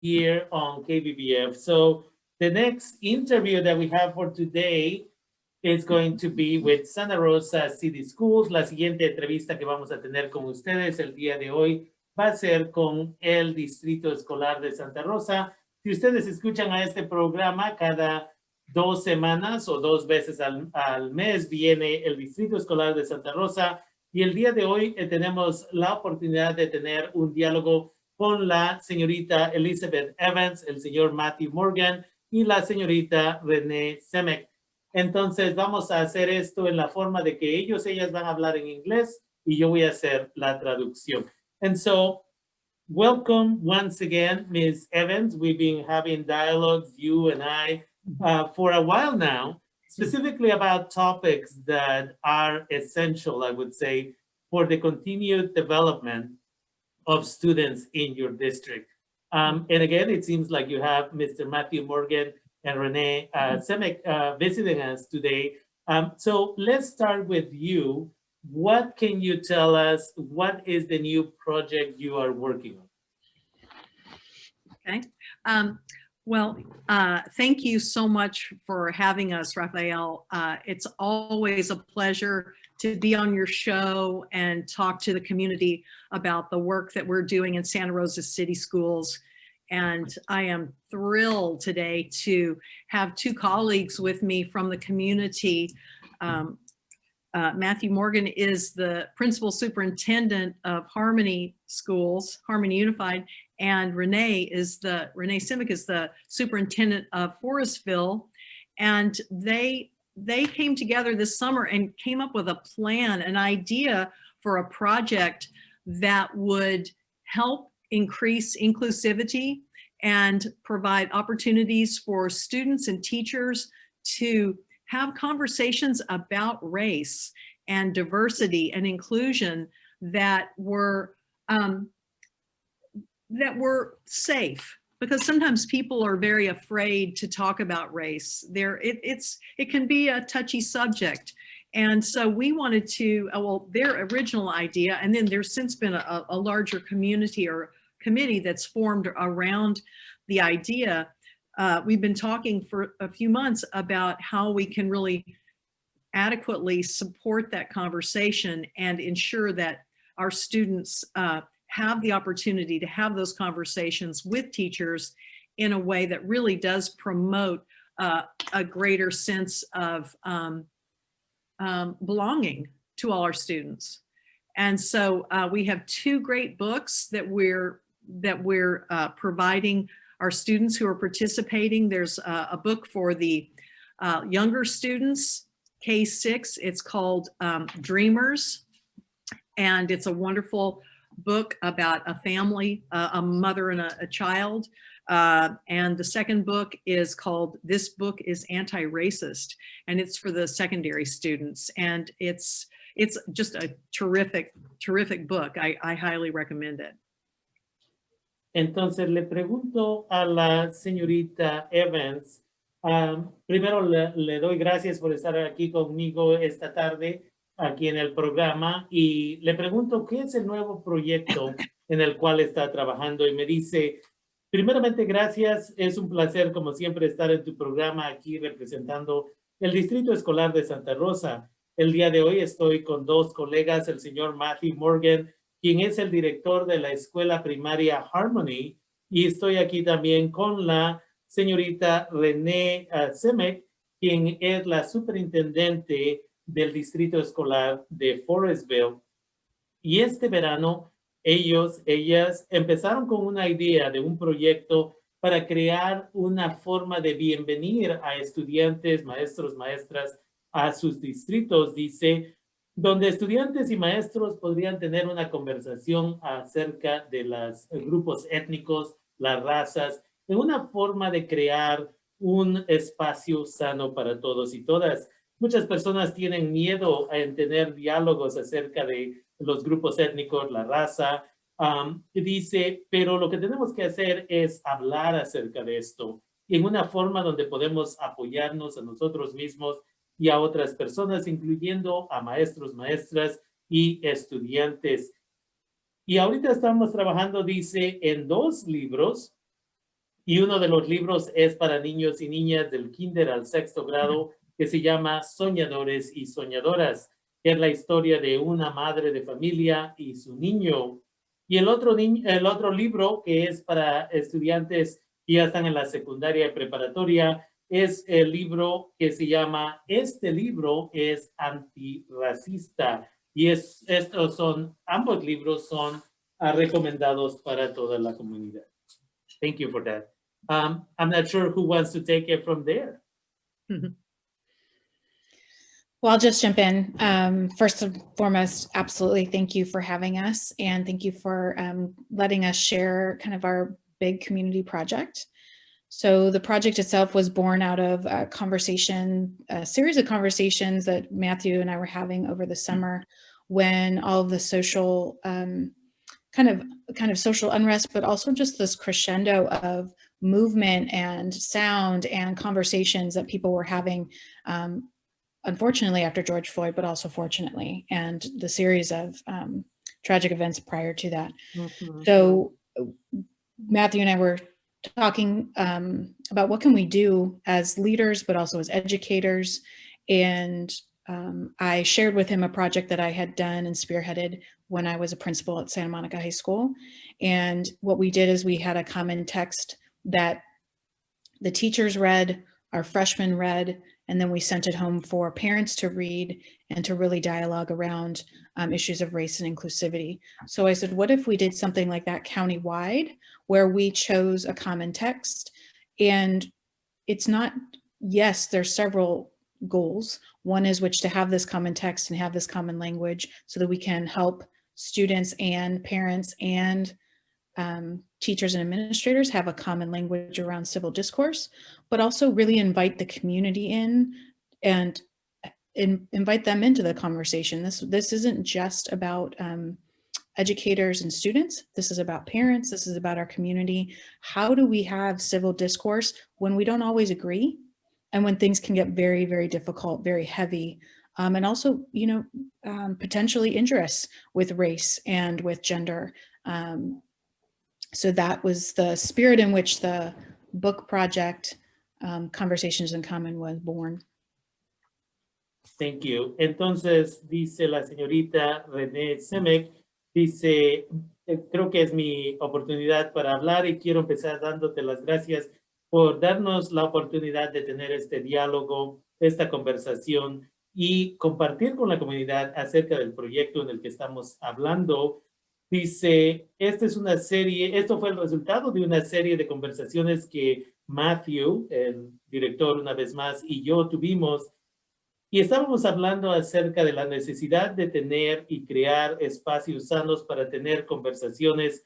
here on KBBF. So the next interview that we have for today is going to be with Santa Rosa City Schools. La siguiente entrevista que vamos a tener con ustedes el día de hoy va a ser con el Distrito Escolar de Santa Rosa. Si ustedes escuchan a este programa cada 2 semanas o 2 veces al mes viene el Distrito Escolar de Santa Rosa y el día de hoy tenemos la oportunidad de tener un diálogo con la señorita Elizabeth Evans, el señor Matthew Morgan y la señorita Renee Semek. Entonces vamos a hacer esto en la forma de que ellas van a hablar en inglés y yo voy a hacer la traducción. And so, welcome once again, Ms. Evans. We've been having dialogues, you and I, for a while now, specifically about topics that are essential, I would say, for the continued development of students in your district. And again, it seems like you have Mr. Matthew Morgan and Renee Semek visiting us today. So let's start with you. What can you tell us? What is the new project you are working on? Okay. Well, thank you so much for having us, Rafael. It's always a pleasure to be on your show and talk to the community about the work that we're doing in Santa Rosa City Schools. And I am thrilled today to have two colleagues with me from the community. Matthew Morgan is the principal superintendent of Harmony Schools, Harmony Unified, and Renee Semek is the superintendent of Forestville. And they came together this summer and came up with a plan, an idea for a project that would help increase inclusivity and provide opportunities for students and teachers to have conversations about race and diversity and inclusion that were safe, because sometimes people are very afraid to talk about race. It can be a touchy subject. And so we wanted to, their original idea, and then there's since been a larger community or committee that's formed around the idea. We've been talking for a few months about how we can really adequately support that conversation and ensure that our students have the opportunity to have those conversations with teachers in a way that really does promote a greater sense of belonging to all our students. And so we have two great books that we're providing our students who are participating. There's a book for the younger students, K-6. It's called Dreamers, and it's a wonderful book about a family, a mother and a child. And the second book is called This Book is Anti-Racist, and it's for the secondary students. And it's just a terrific book. I highly recommend it. Entonces le pregunto a la señorita Evans, primero le doy gracias por estar aquí conmigo esta tarde, aquí en el programa, y le pregunto qué es el nuevo proyecto en el cual está trabajando, y me dice, primeramente gracias, es un placer como siempre estar en tu programa aquí representando el Distrito Escolar de Santa Rosa. El día de hoy estoy con dos colegas, el señor Matthew Morgan, quien es el director de la escuela primaria Harmony, y estoy aquí también con la señorita Renee Semek, quien es la superintendente del distrito escolar de Forestville. Y este verano, ellas empezaron con una idea de un proyecto para crear una forma de bienvenir a estudiantes, maestros, maestras a sus distritos, dice, donde estudiantes y maestros podrían tener una conversación acerca de los grupos étnicos, las razas, en una forma de crear un espacio sano para todos y todas. Muchas personas tienen miedo en tener diálogos acerca de los grupos étnicos, la raza. Dice, pero lo que tenemos que hacer es hablar acerca de esto en una forma donde podemos apoyarnos a nosotros mismos y a otras personas, incluyendo a maestros, maestras y estudiantes. Y ahorita estamos trabajando, dice, en 2 libros Y uno de los libros es para niños y niñas del kinder al 6º grado, que se llama Soñadores y Soñadoras, que es la historia de una madre de familia y su niño. Y el otro libro, que es para estudiantes que ya están en la secundaria y preparatoria, es el libro que se llama Este libro es antirracista. Y ambos libros son recomendados para toda la comunidad. Thank you for that. I'm not sure who wants to take it from there. Well, I'll just jump in. First and foremost, absolutely thank you for having us, and thank you for letting us share kind of our big community project. So the project itself was born out of a series of conversations that Matthew and I were having over the summer, when all of the social kind of social unrest, but also just this crescendo of movement and sound and conversations that people were having, unfortunately after George Floyd, but also fortunately, and the series of tragic events prior to that. Mm-hmm. So Matthew and I were talking about what can we do as leaders, but also as educators. And I shared with him a project that I had done and spearheaded when I was a principal at Santa Monica High School. And what we did is we had a common text that the teachers read, our freshmen read, and then we sent it home for parents to read and to really dialogue around issues of race and inclusivity. So I said, what if we did something like that countywide, where we chose a common text? And it's not, yes, there's several goals. One is which to have this common text and have this common language so that we can help students and parents and teachers and administrators have a common language around civil discourse, but also really invite the community in and invite them into the conversation. This isn't just about educators and students. This is about parents. This is about our community. How do we have civil discourse when we don't always agree, and when things can get very, very difficult, very heavy, and also, potentially injurious with race and with gender. So that was the spirit in which the book project, Conversations in Common, was born. Thank you. Entonces, dice la señorita René Semek, dice, creo que es mi oportunidad para hablar y quiero empezar dándote las gracias por darnos la oportunidad de tener este diálogo, esta conversación y compartir con la comunidad acerca del proyecto en el que estamos hablando. Dice, esto fue el resultado de una serie de conversaciones que Matthew, el director una vez más, y yo tuvimos, y estábamos hablando acerca de la necesidad de tener y crear espacios sanos para tener conversaciones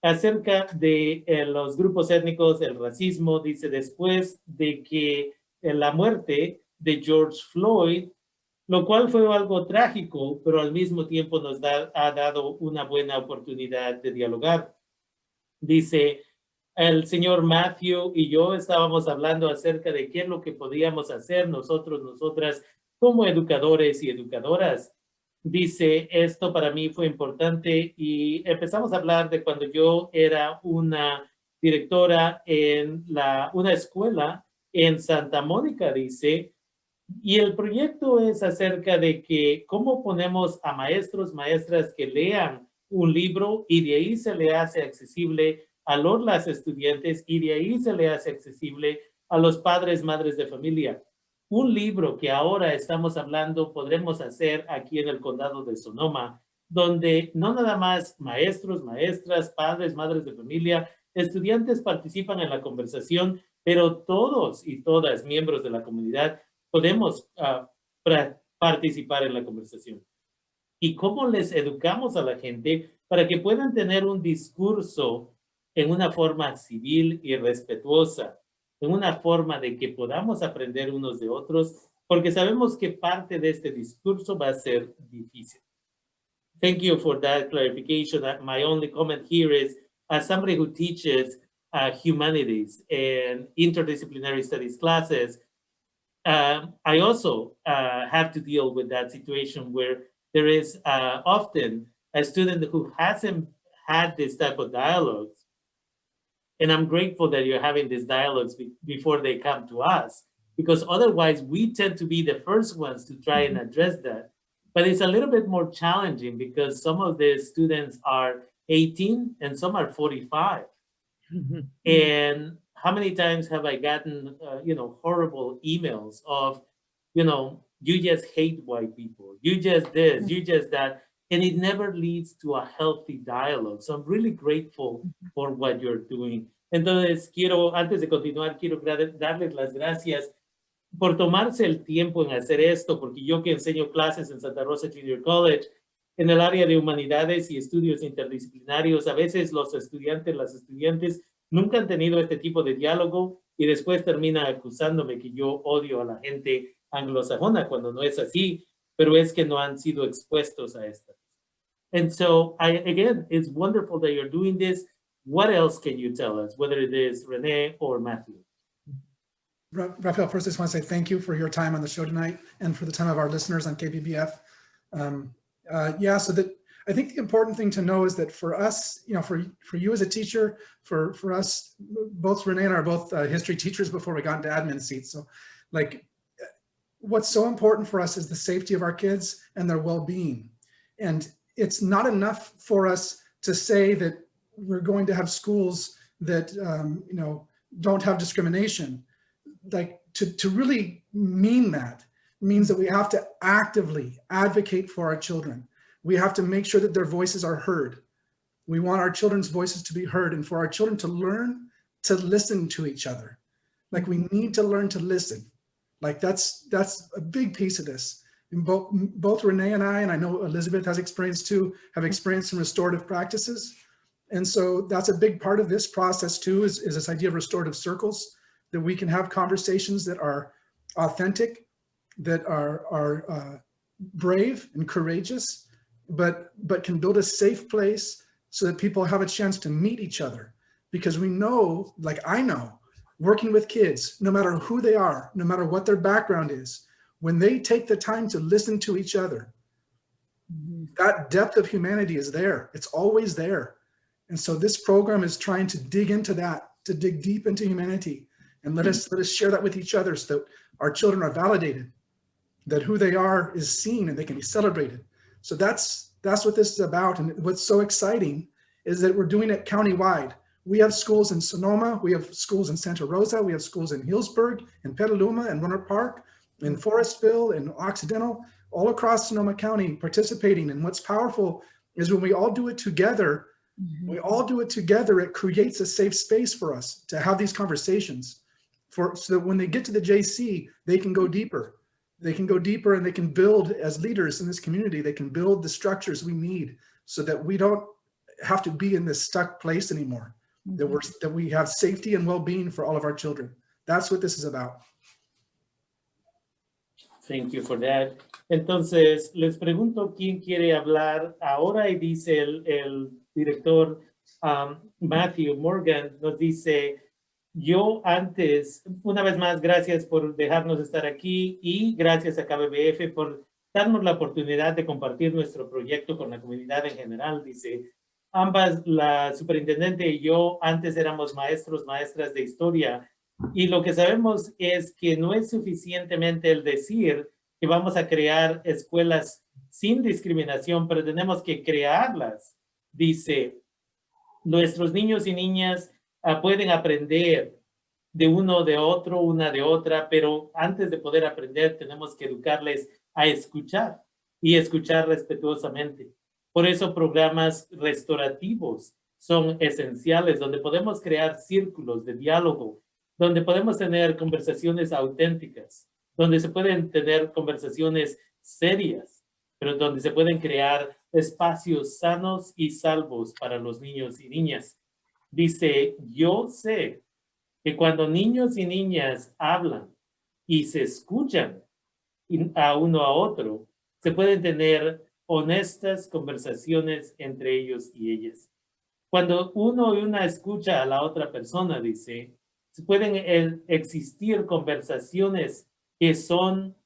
acerca de los grupos étnicos, el racismo. Dice, después de que la muerte de George Floyd, lo cual fue algo trágico, pero al mismo tiempo nos ha dado una buena oportunidad de dialogar. Dice, el señor Matthew y yo estábamos hablando acerca de qué es lo que podíamos hacer nosotras, como educadores y educadoras. Dice, esto para mí fue importante y empezamos a hablar de cuando yo era una directora en una escuela en Santa Mónica, dice, y el proyecto es acerca de que cómo ponemos a maestros, maestras que lean un libro y de ahí se le hace accesible a las estudiantes y de ahí se le hace accesible a los padres, madres de familia. Un libro que ahora estamos hablando podremos hacer aquí en el condado de Sonoma, donde no nada más maestros, maestras, padres, madres de familia, estudiantes participan en la conversación, pero todos y todas miembros de la comunidad podemos participar en la conversación. ¿Y cómo les educamos a la gente para que puedan tener un discurso en una forma civil y respetuosa, en una forma de que podamos aprender unos de otros, porque sabemos que parte de este discurso va a ser difícil? Thank you for that clarification. My only comment here is, as somebody who teaches humanities and interdisciplinary studies classes, I also have to deal with that situation where there is often a student who hasn't had this type of dialogues, And I'm grateful that you're having these dialogues before they come to us, because otherwise we tend to be the first ones to try and address that. But it's a little bit more challenging because some of the students are 18 and some are 45. And how many times have I gotten, horrible emails of, you just hate white people, you just this, you just that, and it never leads to a healthy dialogue. So I'm really grateful por what you're doing. Entonces, antes de continuar, quiero darles las gracias por tomarse el tiempo en hacer esto, porque yo que enseño clases en Santa Rosa Junior College, en el área de humanidades y estudios interdisciplinarios, a veces las estudiantes nunca han tenido este tipo de diálogo y después terminan acusándome que yo odio a la gente anglosajona, cuando no es así, pero es que no han sido expuestos a esto. And so, again, it's wonderful that you're doing this. What else can you tell us, whether it is Renee or Matthew? Rafael, first I just want to say thank you for your time on the show tonight and for the time of our listeners on KBBF. So that I think the important thing to know is that for us, for you as a teacher, for us, both Renee and I are both history teachers before we got into admin seats. So like what's so important for us is the safety of our kids and their well-being. And it's not enough for us to say that we're going to have schools that, don't have discrimination. Like to really mean that means that we have to actively advocate for our children. We have to make sure that their voices are heard. We want our children's voices to be heard and for our children to learn to listen to each other. Like we need to learn to listen. Like that's a big piece of this. And both Renee and I know Elizabeth has experience too, have experience in restorative practices. And so that's a big part of this process too, is this idea of restorative circles, that we can have conversations that are authentic, that are brave and courageous, but can build a safe place so that people have a chance to meet each other. Because we know, like I know, working with kids, no matter who they are, no matter what their background is, when they take the time to listen to each other, that depth of humanity is there. It's always there. And so this program is trying to dig into that, to dig deep into humanity. And let us share that with each other so that our children are validated, that who they are is seen and they can be celebrated. So that's what this is about. And what's so exciting is that we're doing it countywide. We have schools in Sonoma, we have schools in Santa Rosa, we have schools in Hillsburg, in Petaluma, in Rohnert Park, in Forestville, in Occidental, all across Sonoma County participating. And what's powerful is when we all do it together, it creates a safe space for us to have these conversations. So that when they get to the JC, they can go deeper. They can go deeper and they can build, as leaders in this community, they can build the structures we need so that we don't have to be in this stuck place anymore, that we have safety and well-being for all of our children. That's what this is about. Thank you for that. Entonces, les pregunto quién quiere hablar ahora y dice el director Matthew Morgan, nos dice, yo antes, una vez más, gracias por dejarnos estar aquí y gracias a KBBF por darnos la oportunidad de compartir nuestro proyecto con la comunidad en general. Dice, ambas, la superintendente y yo, antes éramos maestras de historia y lo que sabemos es que no es suficientemente el decir que vamos a crear escuelas sin discriminación, pero tenemos que crearlas. Dice, nuestros niños y niñas pueden aprender de uno de otro, una de otra, pero antes de poder aprender tenemos que educarles a escuchar y escuchar respetuosamente. Por eso programas restaurativos son esenciales, donde podemos crear círculos de diálogo, donde podemos tener conversaciones auténticas, donde se pueden tener conversaciones serias, pero donde se pueden crear espacios sanos y salvos para los niños y niñas. Dice, yo sé que cuando niños y niñas hablan y se escuchan a uno a otro, se pueden tener honestas conversaciones entre ellos y ellas. Cuando uno y una escucha a la otra persona, dice, pueden existir conversaciones que son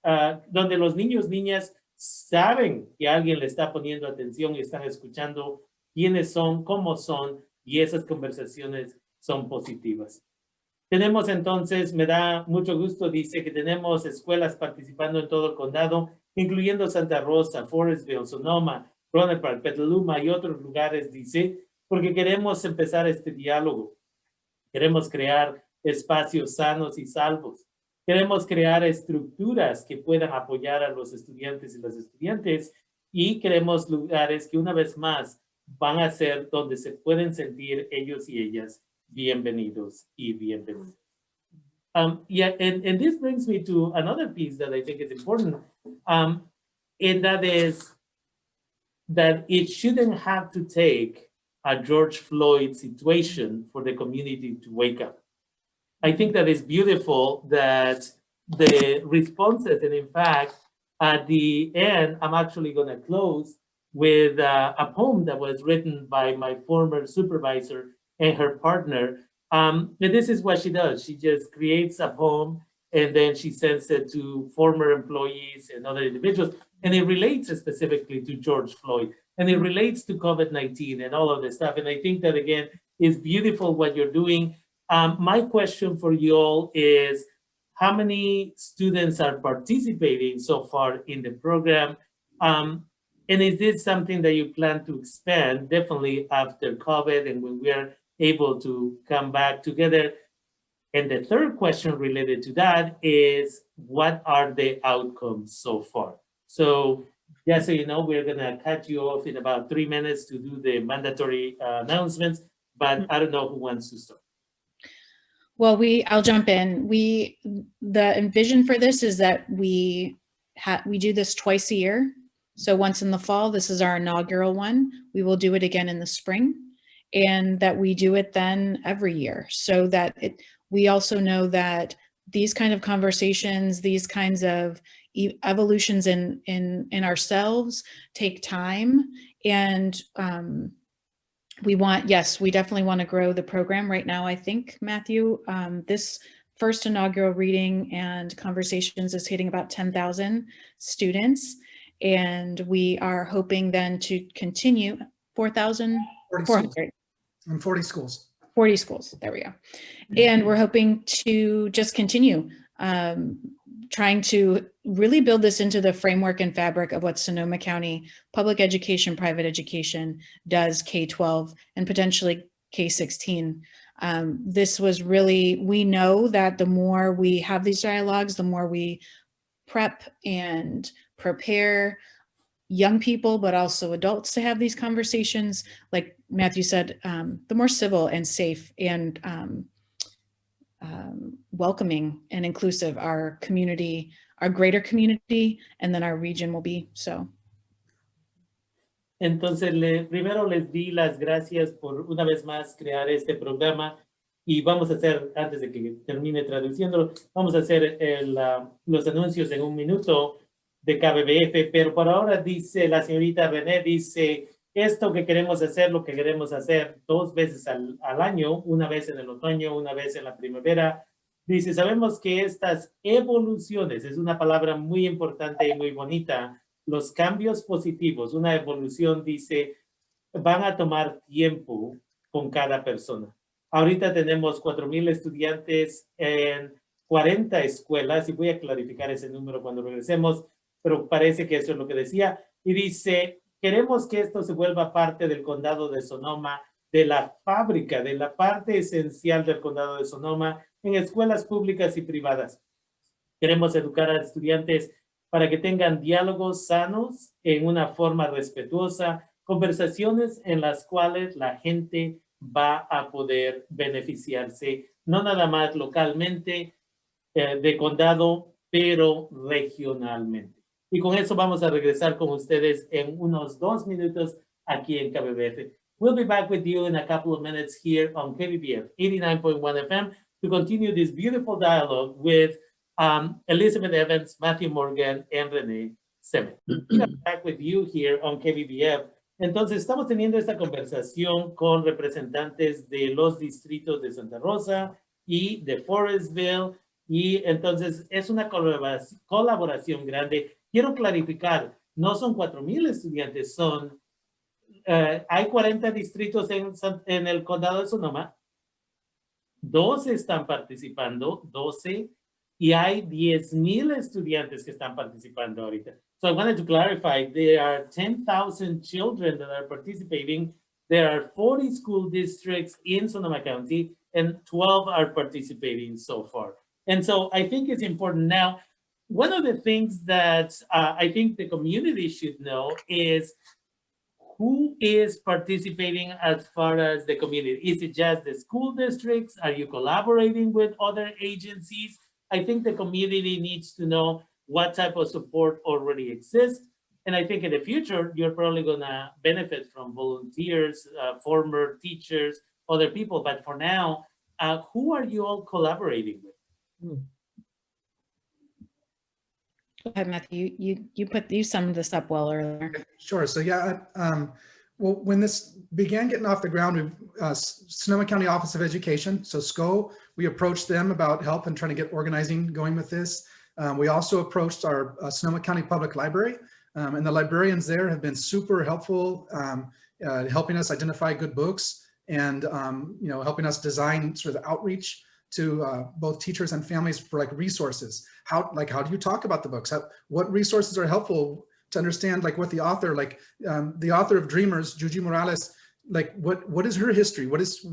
donde los niños y niñas saben que alguien le está poniendo atención y están escuchando quiénes son, cómo son, y esas conversaciones son positivas. Tenemos entonces, me da mucho gusto, dice que tenemos escuelas participando en todo el condado, incluyendo Santa Rosa, Forestville, Sonoma, Rohnert Park, Petaluma y otros lugares, dice, porque queremos empezar este diálogo. Queremos crear espacios sanos y salvos. Queremos crear estructuras que puedan apoyar a los estudiantes y las estudiantes y queremos lugares que una vez más van a ser donde se pueden sentir ellos y ellas bienvenidos y bienvenidas. Yeah, and this brings me to another piece that I think is important, and that is that it shouldn't have to take a George Floyd situation for the community to wake up. I think that is beautiful that the responses, and in fact, at the end, I'm actually going to close with a poem that was written by my former supervisor and her partner. And this is what she does. She just creates a poem and then she sends it to former employees and other individuals. And it relates specifically to George Floyd. And it relates to COVID-19 and all of this stuff. And I think that, again, is beautiful what you're doing. My question for you all is, how many students are participating so far in the program? And is this something that you plan to expand, definitely after COVID and when we are able to come back together? And the third question related to that is, what are the outcomes so far? So just so you know, we're gonna cut you off in about 3 minutes to do the mandatory announcements, but I don't know who wants to start. Well, I'll jump in. The vision for this is that we do this twice a year. So once in the fall, this is our inaugural one. We will do it again in the spring, and that we do it then every year, so that we also know that these kind of conversations, these kinds of evolutions in ourselves take time. And we definitely want to grow the program right now. I think, Matthew, this first inaugural reading and conversations is hitting about 10,000 students. And we are hoping then to continue 4,400. And 40 schools. 40 schools, there we go. And we're hoping to just continue trying to really build this into the framework and fabric of what Sonoma County public education, private education does K-12 and potentially K-16. This was really, we know that the more we have these dialogues, the more we prep and prepare young people, but also adults to have these conversations. Like Matthew said, the more civil and safe and welcoming and inclusive our community, our greater community, and then our region will be. So. Entonces, primero les di las gracias por una vez más crear este programa y vamos a hacer, antes de que termine traduciéndolo, vamos a hacer los anuncios en un minuto de KBBF, pero por ahora dice la señorita René, dice, esto que queremos hacer, lo que queremos hacer 2 veces al año, una vez en el otoño, una vez en la primavera. Dice, sabemos que estas evoluciones, es una palabra muy importante y muy bonita, los cambios positivos, una evolución, dice, van a tomar tiempo con cada persona. Ahorita tenemos 4,000 estudiantes en 40 escuelas, y voy a clarificar ese número cuando regresemos, pero parece que eso es lo que decía. Y dice, queremos que esto se vuelva parte del condado de Sonoma, de la fábrica, de la parte esencial del condado de Sonoma, en escuelas públicas y privadas. Queremos educar a estudiantes para que tengan diálogos sanos en una forma respetuosa, conversaciones en las cuales la gente va a poder beneficiarse, no nada más localmente de condado, pero regionalmente. Y con eso vamos a regresar con ustedes en unos 2 minutos aquí en KBBF. We'll be back with you in a couple of minutes here on KBBF 89.1 FM to continue this beautiful dialogue with Elizabeth Evans, Matthew Morgan, and Renee Semen. We'll be back with you here on KBBF. Entonces, estamos teniendo esta conversación con representantes de los distritos de Santa Rosa y de Forestville, y entonces es una colaboración grande. Quiero clarificar, no son 4,000 estudiantes, hay 40 distritos en el condado de Sonoma. 12 están participando, 12, y hay 10,000 estudiantes que están participando ahorita. So I wanted to clarify, there are 10,000 children that are participating. There are 40 school districts in Sonoma County, and 12 are participating so far. And so I think it's important. Now, one of the things that I think the community should know is who is participating as far as the community. Is it just the school districts? Are you collaborating with other agencies? I think the community needs to know what type of support already exists. And I think in the future, you're probably gonna benefit from volunteers, former teachers, other people. But for now, who are you all collaborating with? Go ahead, Matthew. You summed this up well earlier. Sure. So yeah, well, when this began getting off the ground, Sonoma County Office of Education, so SCO, we approached them about help and trying to get organizing going with this. We also approached our Sonoma County Public Library, and the librarians there have been super helpful, helping us identify good books and helping us design sort of outreach to both teachers and families for like resources. How do you talk about the books? What resources are helpful to understand like what the author, the author of Dreamers, Juji Morales, like what is her history? What is,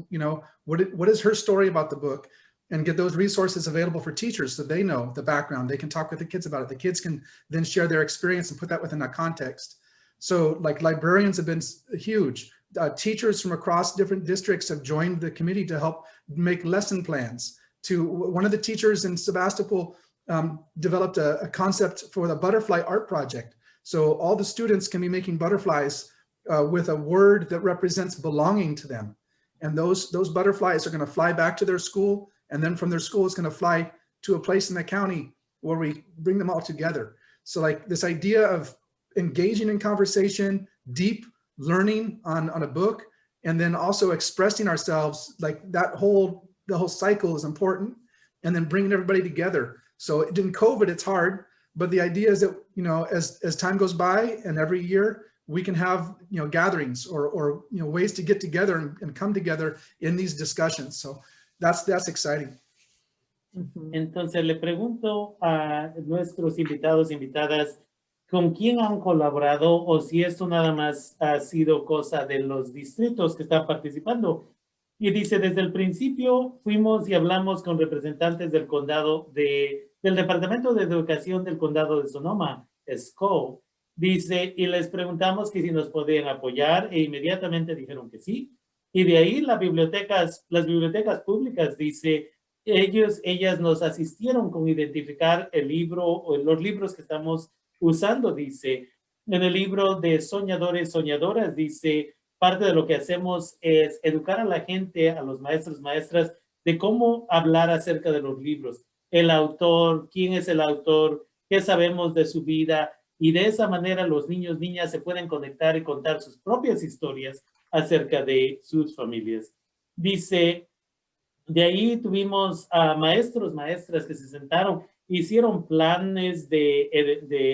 what is her story about the book? And get those resources available for teachers so they know the background. They can talk with the kids about it. The kids can then share their experience and put that within a context. So like librarians have been huge. Teachers from across different districts have joined the committee to help make lesson plans. One of the teachers in Sebastopol developed a concept for the butterfly art project. So all the students can be making butterflies with a word that represents belonging to them. And those butterflies are going to fly back to their school. And then from their school, it's going to fly to a place in the county where we bring them all together. So like this idea of engaging in conversation, deep learning on a book, and then also expressing ourselves, like the whole cycle is important, and then bringing everybody together. So in COVID, it's hard, but the idea is that, as time goes by and every year we can have, gatherings or ways to get together and come together in these discussions. So that's exciting. Entonces le pregunto a nuestros invitados, invitadas, ¿con quién han colaborado o si esto nada más ha sido cosa de los distritos que están participando? Y dice, desde el principio fuimos y hablamos con representantes del condado del Departamento de Educación del Condado de Sonoma, SCO, dice, y les preguntamos que si nos podían apoyar e inmediatamente dijeron que sí. Y de ahí las bibliotecas públicas, dice, ellas nos asistieron con identificar el libro o los libros que estamos usando, dice. En el libro de Soñadores, Soñadoras, dice, parte de lo que hacemos es educar a la gente, a los maestros, maestras, de cómo hablar acerca de los libros. El autor, quién es el autor, qué sabemos de su vida. Y de esa manera los niños, niñas se pueden conectar y contar sus propias historias acerca de sus familias. Dice, de ahí tuvimos a maestros, maestras que se sentaron, hicieron planes de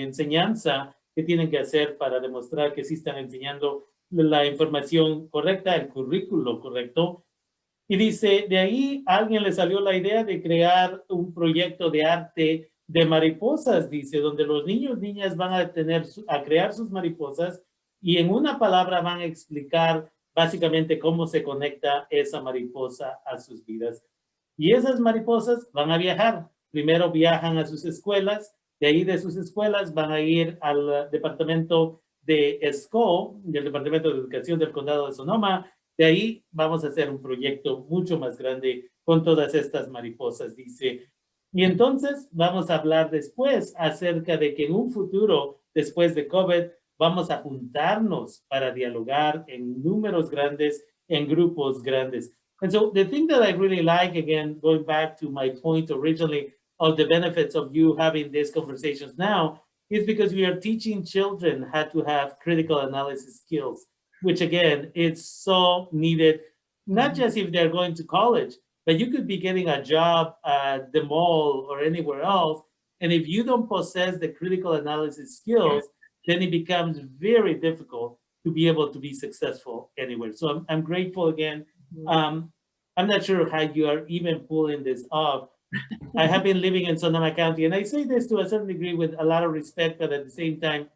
enseñanza que tienen que hacer para demostrar que sí están enseñando la información correcta, el currículo correcto. Y dice, de ahí a alguien le salió la idea de crear un proyecto de arte de mariposas, dice, donde los niños, niñas van a crear sus mariposas y en una palabra van a explicar básicamente cómo se conecta esa mariposa a sus vidas. Y esas mariposas van a viajar. Primero viajan a sus escuelas, de ahí de sus escuelas van a ir al departamento de SCO, del Departamento de Educación del Condado de Sonoma. De ahí vamos a hacer un proyecto mucho más grande con todas estas mariposas, dice. Y entonces vamos a hablar después acerca de que en un futuro, después de COVID, vamos a juntarnos para dialogar en números grandes, en grupos grandes. And so the thing that I really like, again, going back to my point originally of the benefits of you having these conversations now, is because we are teaching children how to have critical analysis skills, which again, it's so needed, not just if they're going to college, but you could be getting a job at the mall or anywhere else. And if you don't possess the critical analysis skills, then it becomes very difficult to be able to be successful anywhere. So I'm grateful again. I'm not sure how you are even pulling this off. I have been living in Sonoma County, and I say this to a certain degree with a lot of respect, but at the same time,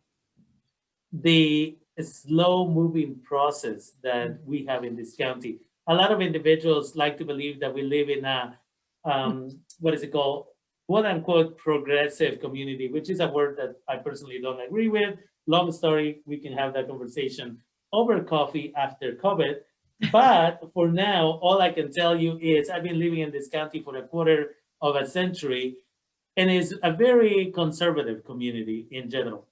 the slow moving process that we have in this county. A lot of individuals like to believe that we live in a, what is it called? Quote unquote progressive community, which is a word that I personally don't agree with. Long story, we can have that conversation over coffee after COVID. But for now, all I can tell you is I've been living in this county for a quarter of a century, and it's a very conservative community in general.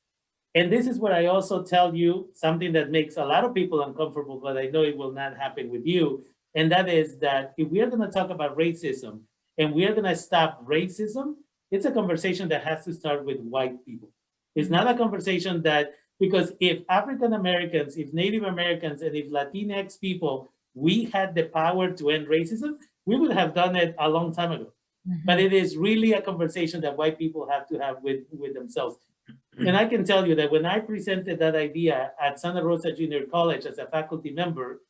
And this is what I also tell you, something that makes a lot of people uncomfortable, but I know it will not happen with you. And that is that if we are going to talk about racism and we are going to stop racism, it's a conversation that has to start with white people. It's not a conversation that, because if African Americans, if Native Americans, and if Latinx people, we had the power to end racism, we would have done it a long time ago. But it is really a conversation that white people have to have with themselves. And I can tell you that when I presented that idea at Santa Rosa Junior College as a faculty member,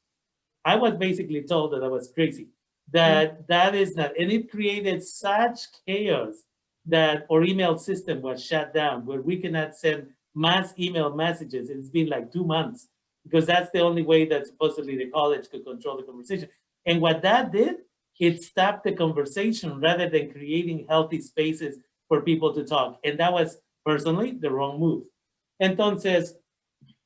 I was basically told that I was crazy, that that is not, and it created such chaos that our email system was shut down, where we cannot send mass email messages. It's been like 2 months, because that's the only way that supposedly the college could control the conversation. And what that did, it stopped the conversation rather than creating healthy spaces for people to talk. And that was personally the wrong move. Entonces,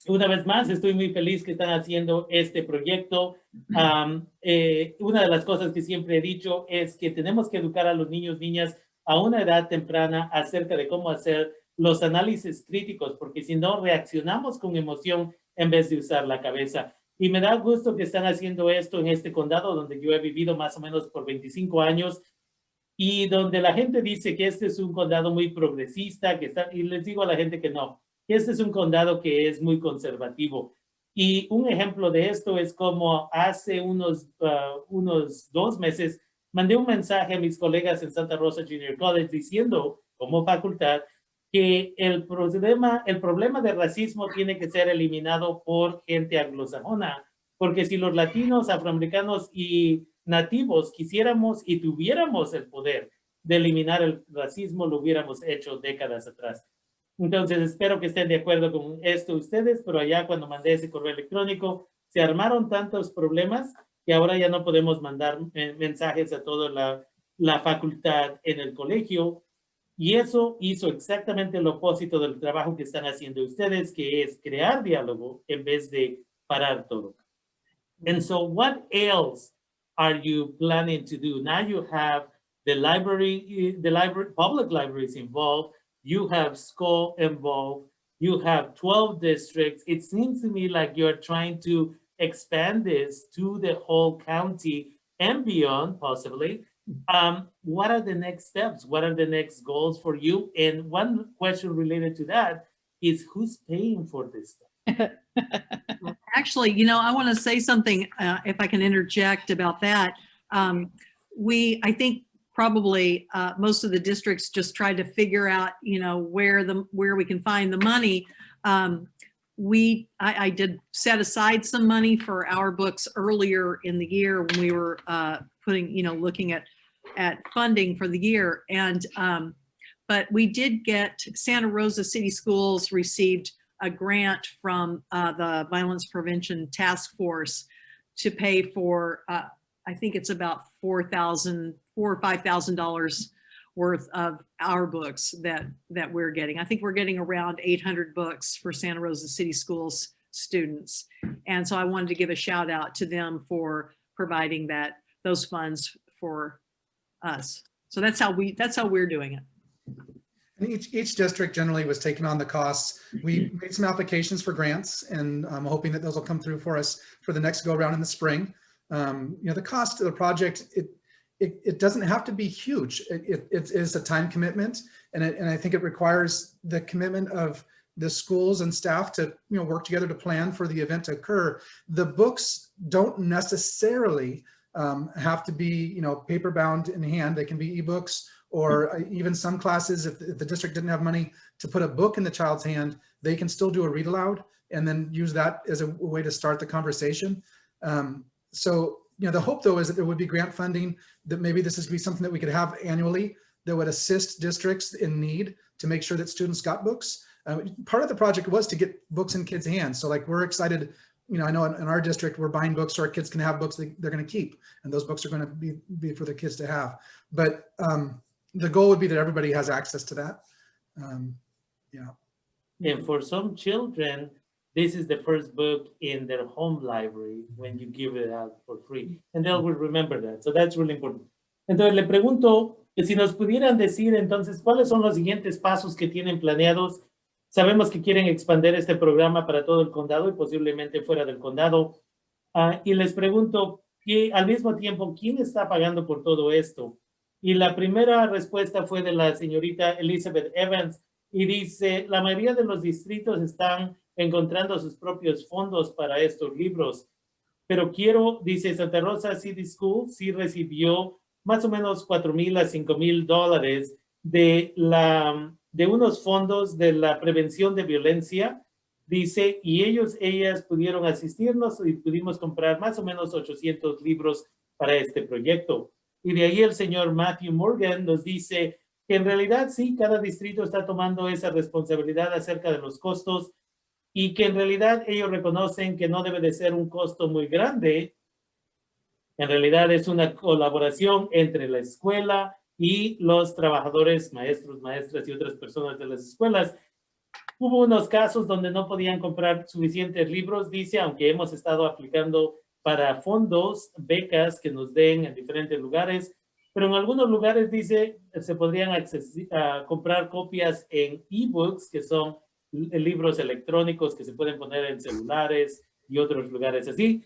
una vez más, estoy muy feliz que están haciendo este proyecto. Una de las cosas que siempre he dicho es que tenemos que educar a los niños, niñas a una edad temprana acerca de cómo hacer los análisis críticos, porque si no reaccionamos con emoción en vez de usar la cabeza. Y me da gusto que están haciendo esto en este condado donde yo he vivido más o menos por 25 años y donde la gente dice que este es un condado muy progresista, que está, y les digo a la gente que no, que este es un condado que es muy conservativo. Y un ejemplo de esto es como hace unos 2 meses mandé un mensaje a mis colegas en Santa Rosa Junior College diciendo como facultad que el problema de racismo tiene que ser eliminado por gente anglosajona, porque si los latinos, afroamericanos y nativos quisiéramos y tuviéramos el poder de eliminar el racismo, lo hubiéramos hecho décadas atrás. Entonces, espero que estén de acuerdo con esto ustedes, pero allá cuando mandé ese correo electrónico, se armaron tantos problemas que ahora ya no podemos mandar mensajes a toda la facultad en el colegio. Y eso hizo exactamente el opósito del trabajo que están haciendo ustedes, que es crear diálogo en vez de parar todo. And so what else are you planning to do? Now you have the library, public libraries involved, you have school involved, you have 12 districts. It seems to me like you're trying to expand this to the whole county and beyond, possibly. What are the next steps? What are the next goals for you? And one question related to that is who's paying for this stuff? Actually, you know, I want to say something, if I can interject about that. I think probably most of the districts just tried to figure out, you know, where we can find the money. I did set aside some money for our books earlier in the year when we were looking at funding for the year. And but we did get, Santa Rosa City Schools received a grant from the Violence Prevention Task Force to pay for, I think it's about $4,000 or $5,000 worth of our books that we're getting. I think we're getting around 800 books for Santa Rosa City Schools students. And so I wanted to give a shout out to them for providing those funds for us. So that's how we're doing it. And each district generally was taking on the costs. We made some applications for grants, and I'm hoping that those will come through for us for the next go around in the spring. The cost of the project, it doesn't have to be huge. It is a time commitment, and I think it requires the commitment of the schools and staff to work together to plan for the event to occur. The books don't necessarily have to be paper bound in hand. They can be ebooks, or even some classes, if the district didn't have money to put a book in the child's hand, they can still do a read aloud and then use that as a way to start the conversation. So the hope though is that there would be grant funding, that maybe this is be something that we could have annually that would assist districts in need to make sure that students got books. Part of the project was to get books in kids' hands. So like we're excited, I know in our district, we're buying books so our kids can have books they're going to keep. And those books are going to be for the kids to have. But the goal would be that everybody has access to that. Yeah. And for some children, this is the first book in their home library when you give it out for free. And they will remember that. So that's really important. Entonces le pregunto que si nos pudieran decir entonces cuáles son los siguientes pasos que tienen planeados. Sabemos que quieren expandir este programa para todo el condado y posiblemente fuera del condado. Y les pregunto que al mismo tiempo, ¿quién está pagando por todo esto? Y la primera respuesta fue de la señorita Elizabeth Evans y dice, la mayoría de los distritos están encontrando sus propios fondos para estos libros. Pero dice Santa Rosa City School, sí recibió más o menos $4,000 a $5,000 de unos fondos de la prevención de violencia, dice, y ellas pudieron asistirnos y pudimos comprar más o menos 800 libros para este proyecto. Y de ahí el señor Matthew Morgan nos dice que en realidad sí, cada distrito está tomando esa responsabilidad acerca de los costos y que en realidad ellos reconocen que no debe de ser un costo muy grande. En realidad es una colaboración entre la escuela y los trabajadores, maestros, maestras y otras personas de las escuelas. Hubo unos casos donde no podían comprar suficientes libros, dice, aunque hemos estado aplicando para fondos, becas que nos den en diferentes lugares, pero en algunos lugares, dice, se podrían comprar copias en ebooks, que son libros electrónicos que se pueden poner en celulares y otros lugares así.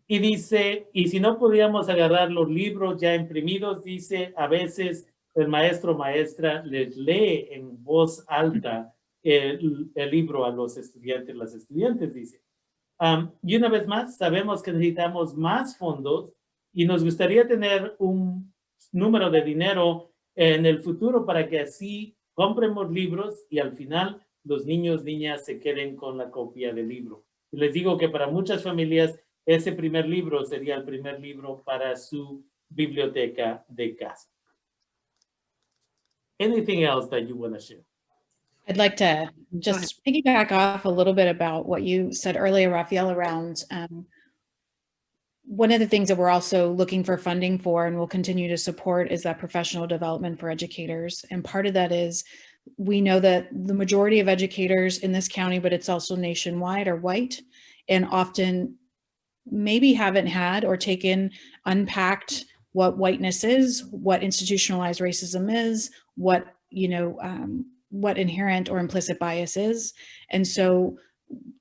Y dice, y si no podíamos agarrar los libros ya imprimidos, dice, a veces el maestro o maestra les lee en voz alta el libro a los estudiantes, las estudiantes, dice. Y una vez más, sabemos que necesitamos más fondos y nos gustaría tener un número de dinero en el futuro para que así compremos libros y al final los niños, niñas se queden con la copia del libro. Y les digo que para muchas familias ese primer libro sería el primer libro para su biblioteca de casa. Anything else that you want to share? I'd like to just piggyback off a little bit about what you said earlier, Raphael, around one of the things that we're also looking for funding for and will continue to support is that professional development for educators. And part of that is we know that the majority of educators in this county, but it's also nationwide, are white and often maybe haven't had or unpacked what whiteness is, what institutionalized racism is, what inherent or implicit bias is. And so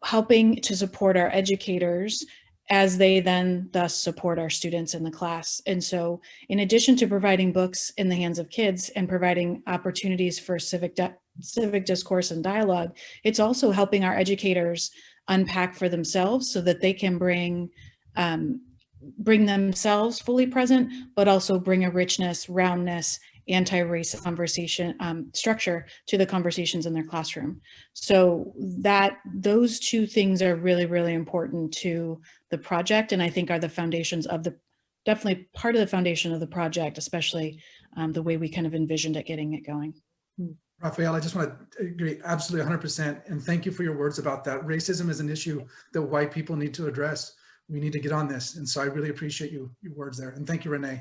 helping to support our educators as they then thus support our students in the class. And so in addition to providing books in the hands of kids and providing opportunities for civic discourse and dialogue, it's also helping our educators unpack for themselves so that they can bring themselves fully present, but also bring a richness, roundness, anti-race conversation structure to the conversations in their classroom. So those two things are really, really important to the project, and I think are the foundations of definitely part of the foundation of the project, especially the way we kind of envisioned it getting it going. Raphael, I just want to agree absolutely 100%. And thank you for your words about that. Racism is an issue that white people need to address. We need to get on this. And so I really appreciate your words there. And thank you, Renee.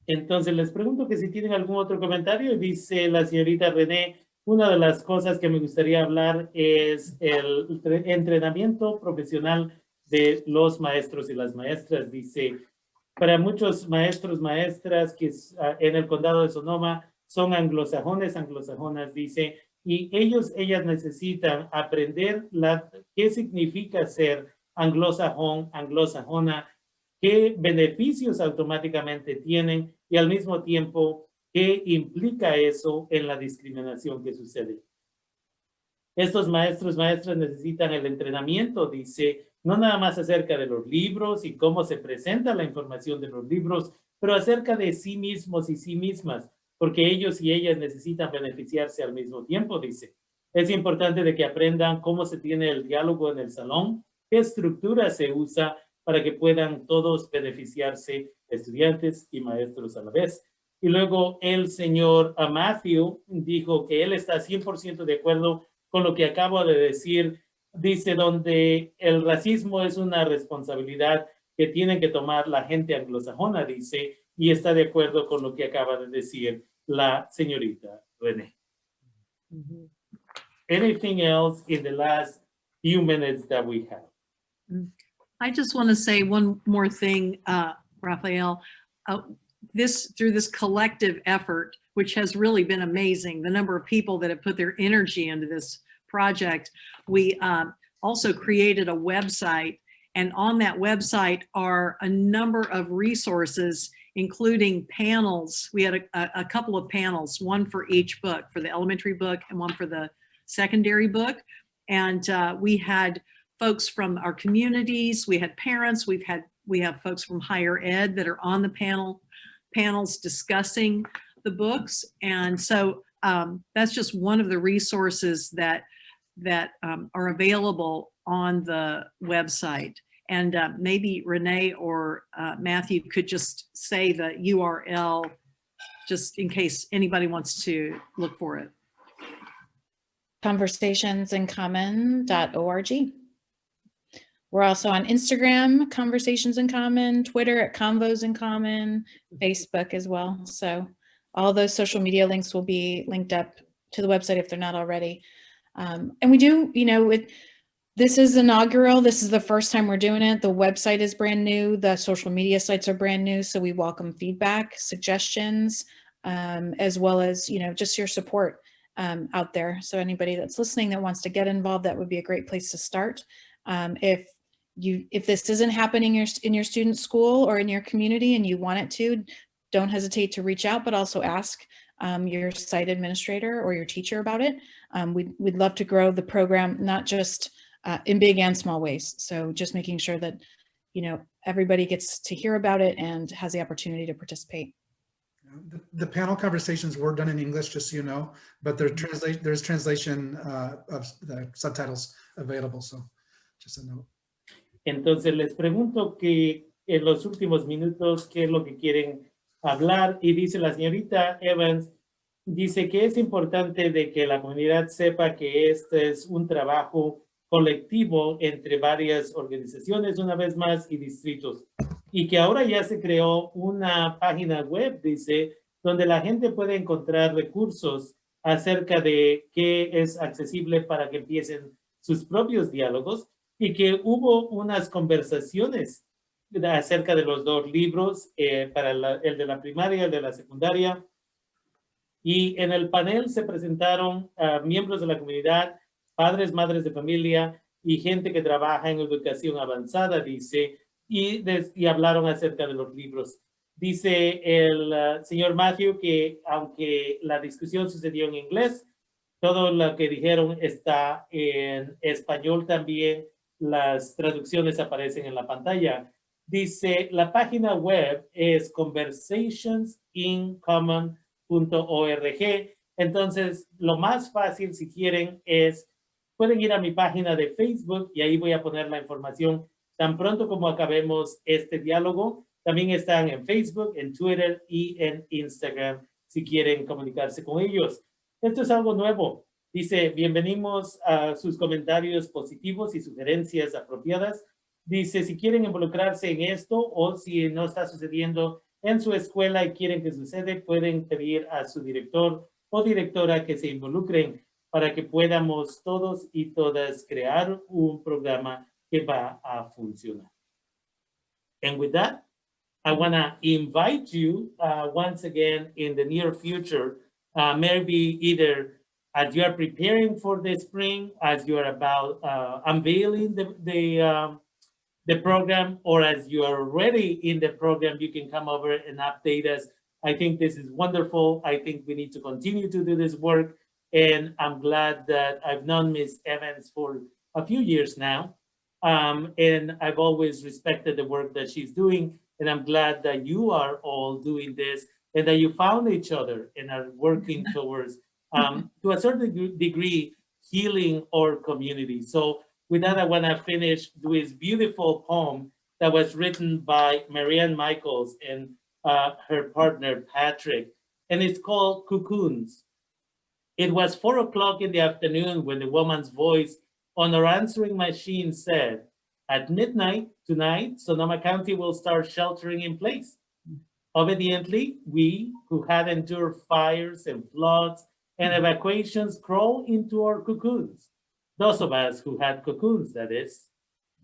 Entonces les pregunto que si tienen algún otro comentario. Dice la señorita René, una de las cosas que me gustaría hablar es el entrenamiento profesional de los maestros y las maestras. Dice, para muchos maestros, maestras que en el condado de Sonoma son anglosajonas, dice, y ellas necesitan aprender qué significa ser anglosajón, anglosajona, qué beneficios automáticamente tienen y al mismo tiempo qué implica eso en la discriminación que sucede. Estos maestros, maestras necesitan el entrenamiento, dice, no nada más acerca de los libros y cómo se presenta la información de los libros, pero acerca de sí mismos y sí mismas, porque ellos y ellas necesitan beneficiarse al mismo tiempo, dice. Es importante de que aprendan cómo se tiene el diálogo en el salón, qué estructura se usa para que puedan todos beneficiarse, estudiantes y maestros a la vez. Y luego el señor Matthew dijo que él está 100% de acuerdo con lo que acabo de decir. Dice donde el racismo es una responsabilidad que tiene que tomar la gente anglosajona, dice, y está de acuerdo con lo que acaba de decir la señorita René. Anything else in the last few minutes that we have? I just want to say one more thing, Raphael. Through this collective effort, which has really been amazing, the number of people that have put their energy into this project, we also created a website, and on that website are a number of resources, including panels. We had a couple of panels, one for each book, for the elementary book and one for the secondary book. And we had folks from our communities, we had parents, we have folks from higher ed that are on the panels discussing the books. And so that's just one of the resources that are available on the website. And maybe Renee or Matthew could just say the URL just in case anybody wants to look for it. Conversationsincommon.org. We're also on Instagram, Conversations in Common, Twitter at Convos in Common, Facebook as well. So all those social media links will be linked up to the website if they're not already. And we do, this is inaugural. This is the first time we're doing it. The website is brand new. The social media sites are brand new. So we welcome feedback, suggestions, as well as, just your support out there. So anybody that's listening that wants to get involved, that would be a great place to start. If this isn't happening in your student school or in your community and you want it to, don't hesitate to reach out, but also ask your site administrator or your teacher about it. We'd love to grow the program, not just in big and small ways. So just making sure that, everybody gets to hear about it and has the opportunity to participate. The panel conversations were done in English, just so you know, but there's translation of the subtitles available. So just a note. Entonces les pregunto que en los últimos minutos qué es lo que quieren hablar, y dice la señorita Evans, dice que es importante de que la comunidad sepa que este es un trabajo colectivo entre varias organizaciones, una vez más, y distritos, y que ahora ya se creó una página web, dice, donde la gente puede encontrar recursos acerca de qué es accesible para que empiecen sus propios diálogos, y que hubo unas conversaciones acerca de los dos libros, para el de la primaria y el de la secundaria. Y en el panel se presentaron miembros de la comunidad, padres, madres de familia y gente que trabaja en educación avanzada, dice, y hablaron acerca de los libros. Dice el señor Matthew que aunque la discusión sucedió en inglés, todo lo que dijeron está en español también. Las traducciones aparecen en la pantalla. Dice, la página web es conversationsincommon.org. Entonces, lo más fácil, si quieren, pueden ir a mi página de Facebook y ahí voy a poner la información tan pronto como acabemos este diálogo. También están en Facebook, en Twitter y en Instagram, si quieren comunicarse con ellos. Esto es algo nuevo. Dice, bienvenidos a sus comentarios positivos y sugerencias apropiadas. Dice, si quieren involucrarse en esto o si no está sucediendo en su escuela y quieren que suceda, pueden pedir a su director o directora que se involucren para que podamos todos y todas crear un programa que va a funcionar. And with that, I want to invite you once again in the near future, maybe either as you are preparing for the spring, as you are about unveiling the program, or as you are already in the program, you can come over and update us. I think this is wonderful. I think we need to continue to do this work. And I'm glad that I've known Ms. Evans for a few years now. And I've always respected the work that she's doing. And I'm glad that you are all doing this and that you found each other and are working towards, to a certain degree, healing our community. So with that, I want to finish with this beautiful poem that was written by Marianne Michaels and her partner, Patrick, and it's called Cocoons. It was 4 o'clock in the afternoon when the woman's voice on her answering machine said, "At midnight tonight, Sonoma County will start sheltering in place." Obediently, we who had endured fires and floods and evacuations crawl into our cocoons. Those of us who had cocoons, that is.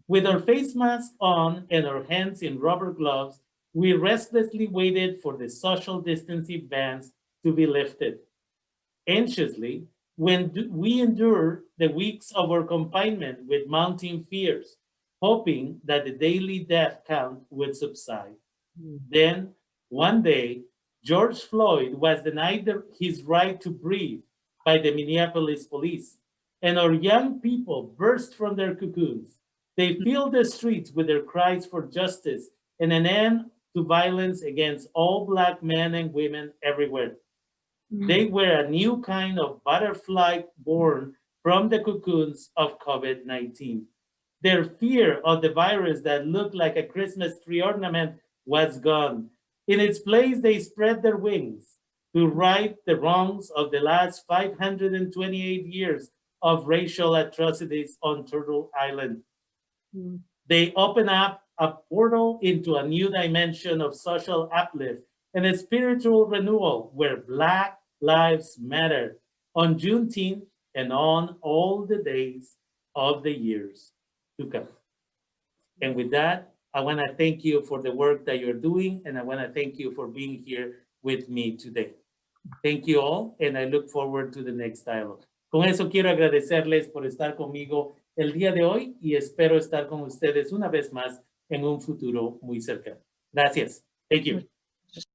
With our face masks on and our hands in rubber gloves, we restlessly waited for the social distancing bans to be lifted. Anxiously, we endured the weeks of our confinement with mounting fears, hoping that the daily death count would subside. Then, one day, George Floyd was denied his right to breathe by the Minneapolis police, and our young people burst from their cocoons. They filled the streets with their cries for justice and an end to violence against all Black men and women everywhere. They were a new kind of butterfly born from the cocoons of COVID-19. Their fear of the virus that looked like a Christmas tree ornament was gone. In its place, they spread their wings to right the wrongs of the last 528 years of racial atrocities on Turtle Island. They open up a portal into a new dimension of social uplift and a spiritual renewal where Black lives matter on Juneteenth and on all the days of the years to come. And with that, I want to thank you for the work that you're doing, and I want to thank you for being here with me today. Thank you all, and I look forward to the next dialogue. Con eso quiero agradecerles por estar conmigo el día de hoy y espero estar con ustedes una vez más en un futuro muy cercano. Gracias. Thank you.